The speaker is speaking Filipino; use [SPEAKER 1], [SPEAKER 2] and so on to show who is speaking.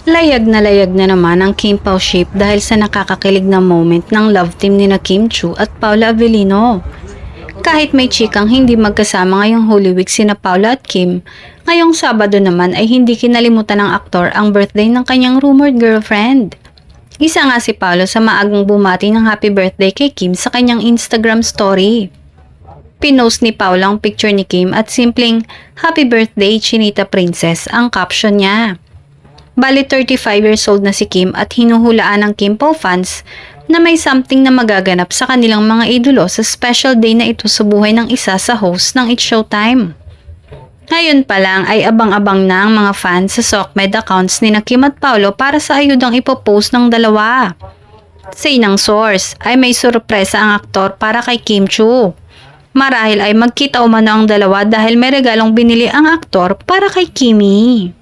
[SPEAKER 1] Layag na naman ang Kim Pao ship dahil sa nakakakilig na moment ng love team ni na Kim Chu at Paula Avellino. Kahit may chikang hindi magkasama ngayong Holy Week sina Paula at Kim, ngayong Sabado naman ay hindi kinalimutan ng aktor ang birthday ng kanyang rumored girlfriend. Isa nga si Paolo sa maagang bumati ng happy birthday kay Kim sa kanyang Instagram story. Pinost ni Paolo ang picture ni Kim at simpleng "Happy birthday Chinita Princess" ang caption niya. Bali 35 years old na si Kim at hinuhulaan ng Kim Pao fans na may something na magaganap sa kanilang mga idolo sa special day na ito sa buhay ng isa sa host ng It's Showtime. Ngayon pa lang ay abang-abang na ang mga fans sa SOCMED accounts ni na Kim at Paolo para sa ayudang ipopost ng dalawa. Sa inang source ay may sorpresa ang aktor para kay Kim Chu. Marahil ay magkita umano ang dalawa dahil may regalong binili ang aktor para kay Kimi.